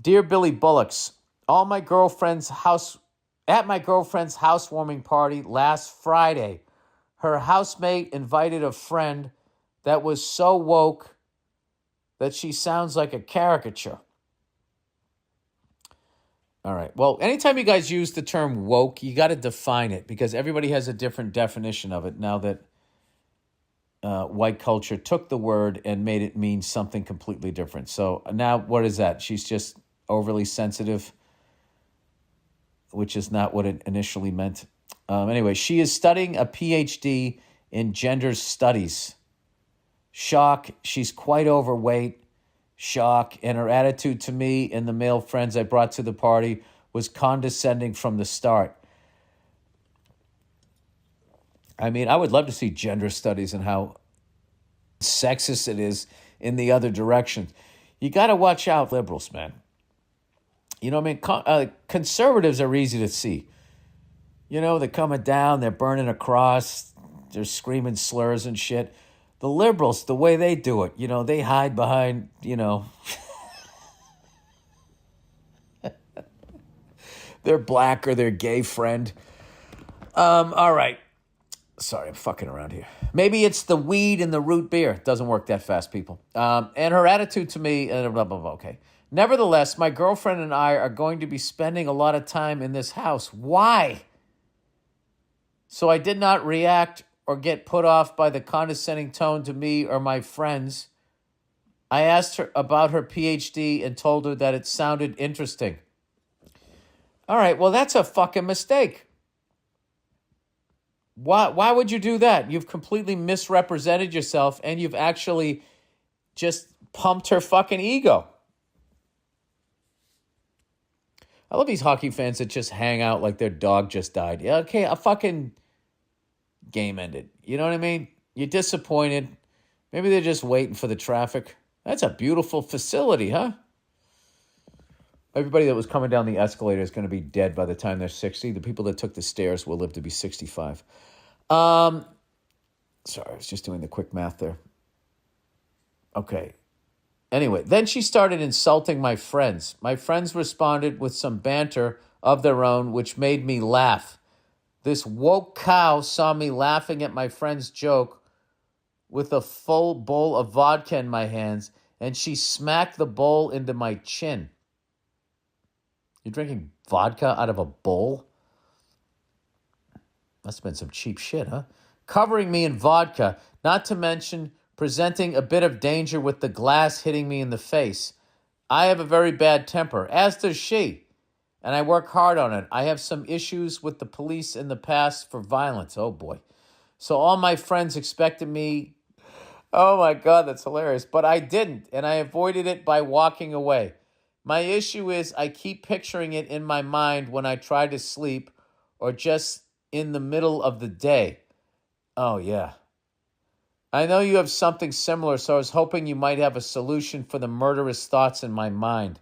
Dear Billy Bullocks, all my girlfriend's house at my girlfriend's housewarming party last Friday, her housemate invited a friend that was so woke that she sounds like a caricature. All right. Well, anytime you guys use the term woke, you got to define it because everybody has a different definition of it now that white culture took the word and made it mean something completely different. So now what is that? She's just overly sensitive, which is not what it initially meant. Anyway, she is studying a PhD in gender studies. Shock. She's quite overweight. Shock. And her attitude to me and the male friends I brought to the party was condescending from the start. I mean, I would love to see gender studies and how sexist it is in the other direction. You got to watch out, liberals, man. You know what I mean? Conservatives are easy to see. You know, they're coming down, they're burning a cross, they're screaming slurs and shit. The liberals, the way they do it, you know, they hide behind, you know, their black or their gay friend. All right. Sorry, I'm fucking around here. Maybe it's the weed and the root beer. Doesn't work that fast, people. And her attitude to me, blah, blah, blah, okay. Nevertheless, my girlfriend and I are going to be spending a lot of time in this house. Why? So I did not react or get put off by the condescending tone to me or my friends. I asked her about her PhD and told her that it sounded interesting. All right, well, that's a fucking mistake. Why would you do that? You've completely misrepresented yourself and you've actually just pumped her fucking ego. I love these hockey fans that just hang out like their dog just died. Yeah, okay, a fucking game ended. You know what I mean? You're disappointed. Maybe they're just waiting for the traffic. That's a beautiful facility, huh? Everybody that was coming down the escalator is going to be dead by the time they're 60. The people that took the stairs will live to be 65. Sorry, I was just doing the quick math there. Okay. Anyway, then she started insulting my friends. My friends responded with some banter of their own, which made me laugh. This woke cow saw me laughing at my friend's joke with a full bowl of vodka in my hands, and she smacked the bowl into my chin. You're drinking vodka out of a bowl? Must have been some cheap shit, huh? Covering me in vodka, not to mention presenting a bit of danger with the glass hitting me in the face. I have a very bad temper, as does she, and I work hard on it. I have some issues with the police in the past for violence. Oh, boy. So all my friends expected me. Oh, my God, that's hilarious. But I didn't, and I avoided it by walking away. My issue is I keep picturing it in my mind when I try to sleep or just in the middle of the day. Oh, yeah. I know you have something similar, so I was hoping you might have a solution for the murderous thoughts in my mind.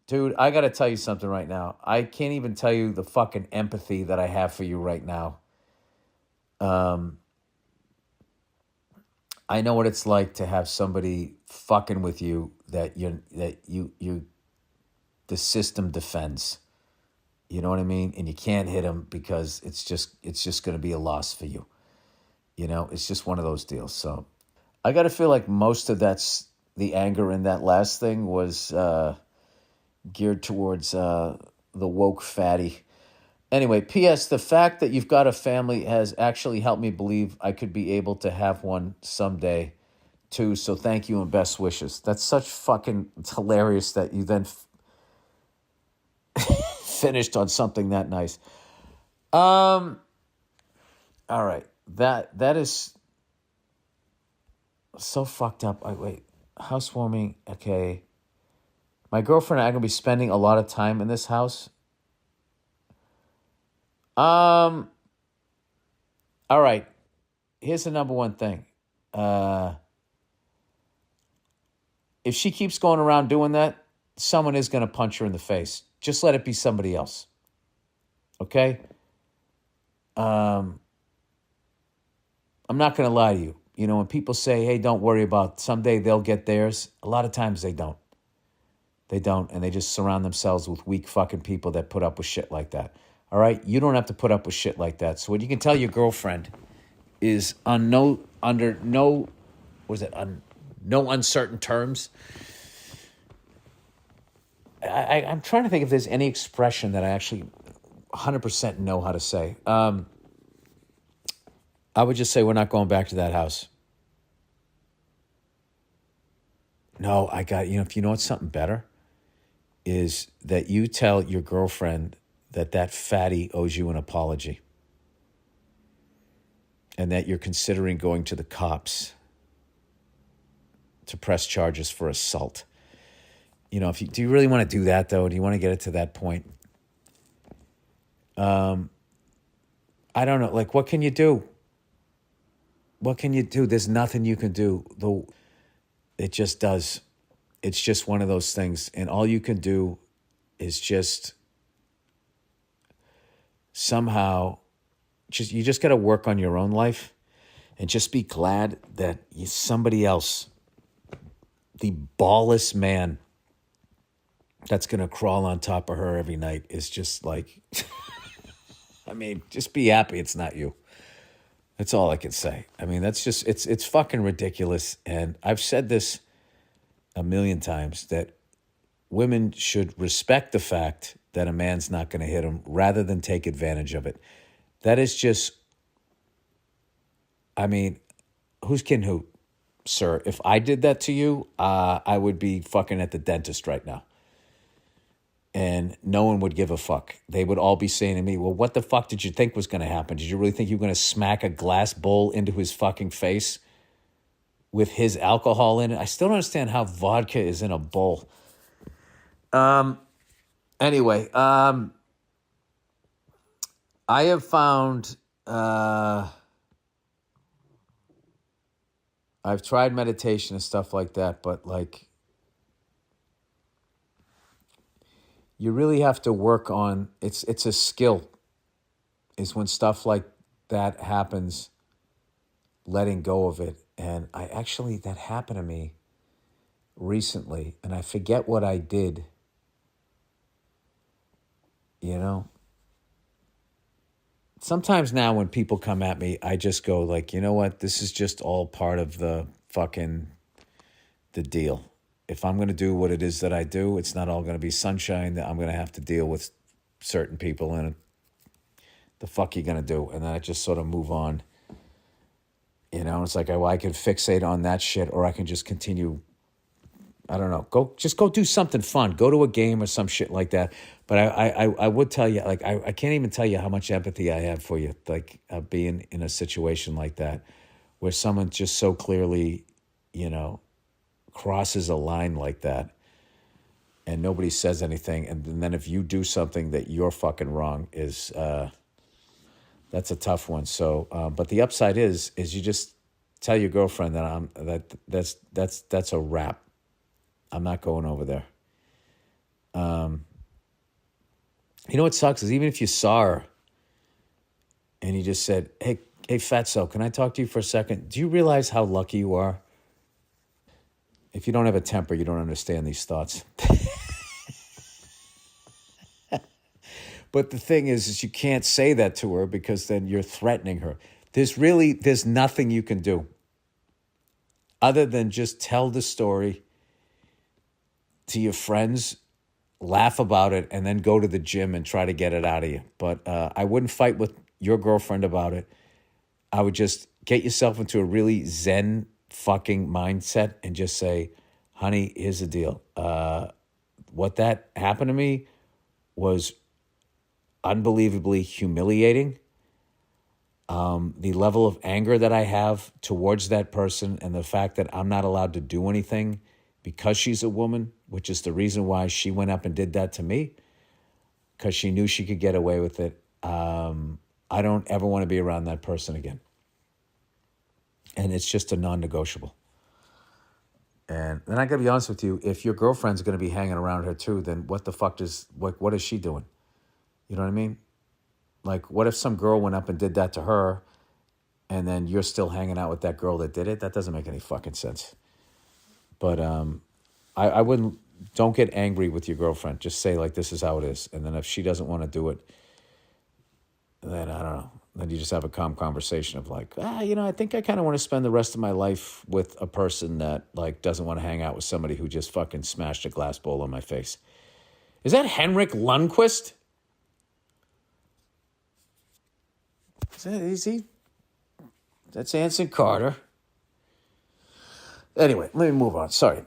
Dude, I got to tell you something right now. I can't even tell you the fucking empathy that I have for you right now. I know what it's like to have somebody fucking with you that the system defends. You know what I mean? And you can't hit them because it's just going to be a loss for you. You know, it's just one of those deals. So I got to feel like most of the anger in that last thing was geared towards the woke fatty. Anyway, P.S. The fact that you've got a family has actually helped me believe I could be able to have one someday, too. So thank you and best wishes. That's such fucking hilarious that you then finished on something that nice. All right. That is so fucked up. Wait, housewarming. Okay. My girlfriend and I are going to be spending a lot of time in this house. All right. Here's the number one thing. If she keeps going around doing that, someone is going to punch her in the face. Just let it be somebody else. Okay? I'm not going to lie to you. You know, when people say, hey, don't worry about it, someday they'll get theirs, a lot of times they don't. They don't, and they just surround themselves with weak fucking people that put up with shit like that. All right? You don't have to put up with shit like that. So what you can tell your girlfriend is under no uncertain terms. I'm trying to think if there's any expression that I actually 100% know how to say. I would just say we're not going back to that house. No, if you know what's something better, is that you tell your girlfriend that fatty owes you an apology. And that you're considering going to the cops to press charges for assault. Do you really want to do that, though? Do you want to get it to that point? I don't know. Like, what can you do? What can you do? There's nothing you can do. Though it just does. It's just one of those things. And all you can do is just somehow, you just got to work on your own life and just be glad that somebody else, the ballless man that's going to crawl on top of her every night, is just like, I mean, just be happy it's not you. That's all I can say. I mean, that's just, it's fucking ridiculous. And I've said this a million times, that women should respect the fact that a man's not going to hit them rather than take advantage of it. That is just, I mean, who's kidding who, sir? If I did that to you, I would be fucking at the dentist right now. And no one would give a fuck. They would all be saying to me, well, what the fuck did you think was going to happen? Did you really think you were going to smack a glass bowl into his fucking face with his alcohol in it? I still don't understand how vodka is in a bowl. Anyway, I have found, I've tried meditation and stuff like that, but like, you really have to work on, it's a skill, is when stuff like that happens, letting go of it. And that happened to me recently, and I forget what I did. Sometimes now when people come at me, I just go like, you know what? This is just all part of the deal. If I'm going to do what it is that I do, it's not all going to be sunshine. That I'm going to have to deal with certain people, and the fuck you going to do? And then I just sort of move on. It's like, I can fixate on that shit, or I can just continue. I don't know. Go do something fun. Go to a game or some shit like that. But I would tell you, like, I can't even tell you how much empathy I have for you, like, being in a situation like that, where someone just so clearly, crosses a line like that, and nobody says anything. And then if you do something that you're fucking wrong, is that's a tough one. So, but the upside is you just tell your girlfriend that's a wrap. I'm not going over there. What sucks is, even if you saw her and you just said, hey, fatso, can I talk to you for a second? Do you realize how lucky you are? If you don't have a temper, you don't understand these thoughts. But the thing is you can't say that to her, because then you're threatening her. There's nothing you can do other than just tell the story to your friends, laugh about it, and then go to the gym and try to get it out of you. But I wouldn't fight with your girlfriend about it. I would just get yourself into a really zen fucking mindset and just say, honey, here's the deal. What that happened to me was unbelievably humiliating. The level of anger that I have towards that person, and the fact that I'm not allowed to do anything because she's a woman, which is the reason why she went up and did that to me, because she knew she could get away with it. I don't ever want to be around that person again. And it's just a non-negotiable. And then I got to be honest with you, if your girlfriend's going to be hanging around her too, then what the fuck what is she doing? You know what I mean? Like, what if some girl went up and did that to her, and then you're still hanging out with that girl that did it? That doesn't make any fucking sense. But I wouldn't Don't get angry with your girlfriend. Just say, like, this is how it is. And then if she doesn't want to do it, then I don't know. Then you just have a calm conversation of like, I think I kind of want to spend the rest of my life with a person that like doesn't want to hang out with somebody who just fucking smashed a glass bowl on my face. Is that Henrik Lundqvist? Is that easy? That's Anson Carter. Anyway, let me move on. Sorry.